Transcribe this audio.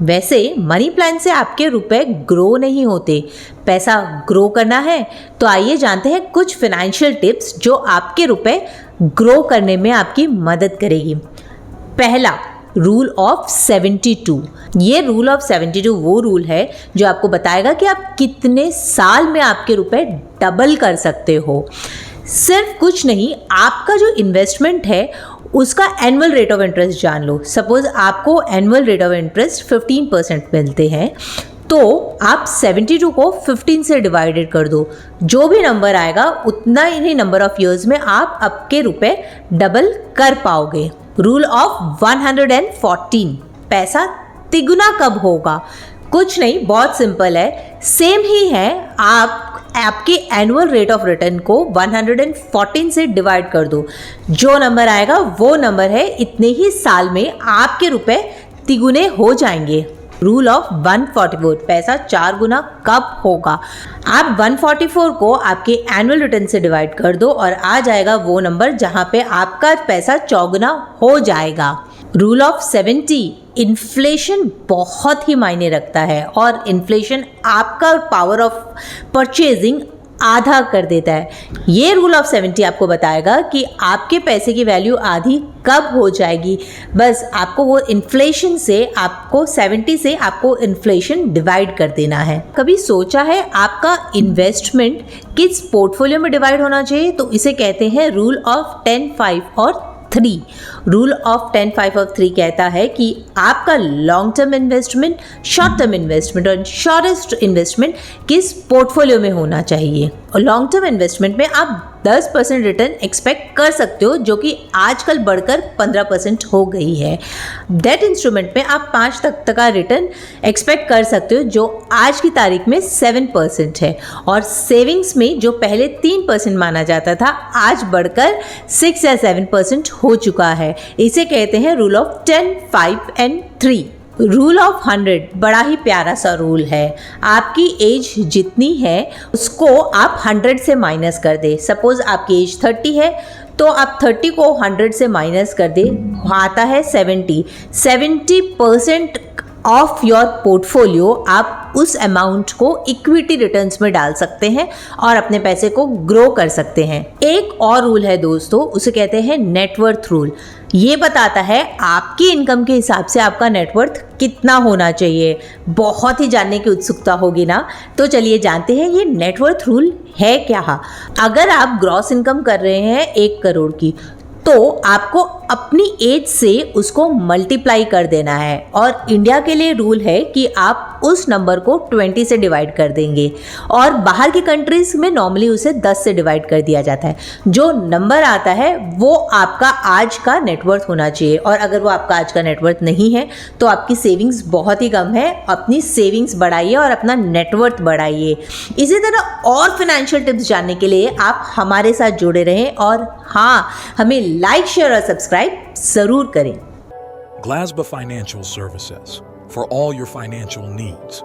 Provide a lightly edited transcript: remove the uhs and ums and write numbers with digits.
वैसे money plan से आपके रुपए ग्रो नहीं होते। पैसा ग्रो करना है तो आइए जानते हैं कुछ फाइनेंशियल टिप्स जो आपके रुपए ग्रो करने में आपकी मदद करेगी। पहला, रूल ऑफ 72। ये रूल ऑफ 72 वो रूल है जो आपको बताएगा कि आप कितने साल में आपके रुपए डबल कर सकते हो। सिर्फ कुछ नहीं, आपका जो इन्वेस्टमेंट है उसका एनुअल रेट ऑफ इंटरेस्ट जान लो। सपोज आपको एनुअल रेट ऑफ इंटरेस्ट 15% मिलते हैं, तो आप 72 को 15 से डिवाइडेड कर दो। जो भी नंबर आएगा उतना ही नंबर ऑफ ईयर्स में आप आपके रुपए डबल कर पाओगे। रूल ऑफ 114, पैसा तिगुना कब होगा? कुछ नहीं, बहुत सिंपल है, सेम ही है। आपके एनुअल रेट ऑफ रिटर्न को 114 से डिवाइड कर दो। जो नंबर आएगा वो नंबर है, इतने ही साल में आपके रुपए तिगुने हो जाएंगे। रूल ऑफ 144, पैसा 4 गुना कब होगा? आप 144 को आपके एनुअल रिटर्न से डिवाइड कर दो और आ जाएगा वो नंबर जहां पे आपका पैसा 4 गुना हो जाएगा। रूल ऑफ 70, इन्फ्लेशन बहुत ही मायने रखता है और इन्फ्लेशन आपका पावर ऑफ परचेजिंग आधा कर देता है। ये रूल ऑफ 70 आपको बताएगा कि आपके पैसे की वैल्यू आधी कब हो जाएगी। बस आपको वो इन्फ्लेशन से, आपको 70 से आपको इन्फ्लेशन डिवाइड कर देना है। कभी सोचा है आपका इन्वेस्टमेंट किस पोर्टफोलियो में डिवाइड होना चाहिए? तो इसे कहते हैं रूल ऑफ 10, 5 और 3। रूल ऑफ 10, 5 और 3 कहता है कि आपका long term investment, short term investment और शॉर्टेस्ट इन्वेस्टमेंट किस पोर्टफोलियो में होना चाहिए। और लॉन्ग टर्म इन्वेस्टमेंट में आप 10% रिटर्न एक्सपेक्ट कर सकते हो, जो कि आजकल बढ़कर 15% हो गई है। डेट इंस्ट्रूमेंट में आप 5 तक का रिटर्न एक्सपेक्ट कर सकते हो, जो आज की तारीख में 7% है। और सेविंग्स में जो पहले 3% माना जाता था, आज बढ़कर 6 या 7% हो चुका है। इसे कहते हैं rule of 10, 5 and 3। Rule of 100 बड़ा ही प्यारा सा रूल है। आपकी एज जितनी है उसको आप 100 से माइनस कर दे। सपोज आपकी एज 30 है तो आप 30 को 100 से माइनस कर दे, आता है 70% ऑफ योर पोर्टफोलियो। आप उस अमाउंट को इक्विटी रिटर्न्स में डाल सकते हैं और अपने पैसे को ग्रो कर सकते हैं। एक और रूल है दोस्तों, उसे कहते हैं नेटवर्थ रूल। ये बताता है आपकी इनकम के हिसाब से आपका नेटवर्थ कितना होना चाहिए। बहुत ही जानने की उत्सुकता होगी ना, तो चलिए जानते हैं ये नेटवर्थ रूल है क्या। अगर आप ग्रॉस इनकम कर रहे हैं 1 करोड़ की, तो आपको अपनी एज से उसको मल्टीप्लाई कर देना है। और इंडिया के लिए रूल है कि आप उस नंबर को 20 से डिवाइड कर देंगे और बाहर की कंट्रीज में नॉर्मली उसे 10 से डिवाइड कर दिया जाता है। जो नंबर आता है वो आपका आज का नेटवर्थ होना चाहिए। और अगर वो आपका आज का नेटवर्थ नहीं है तो आपकी सेविंग्स बहुत ही कम है। अपनी सेविंग्स बढ़ाइए और अपना नेटवर्थ बढ़ाइए। इसी तरह और फाइनेंशियल टिप्स जानने के लिए आप हमारे साथ जुड़े रहें और हाँ, हमें लाइक, शेयर और सब्सक्राइब जरूर करें। Glasba Financial Services for all your financial needs.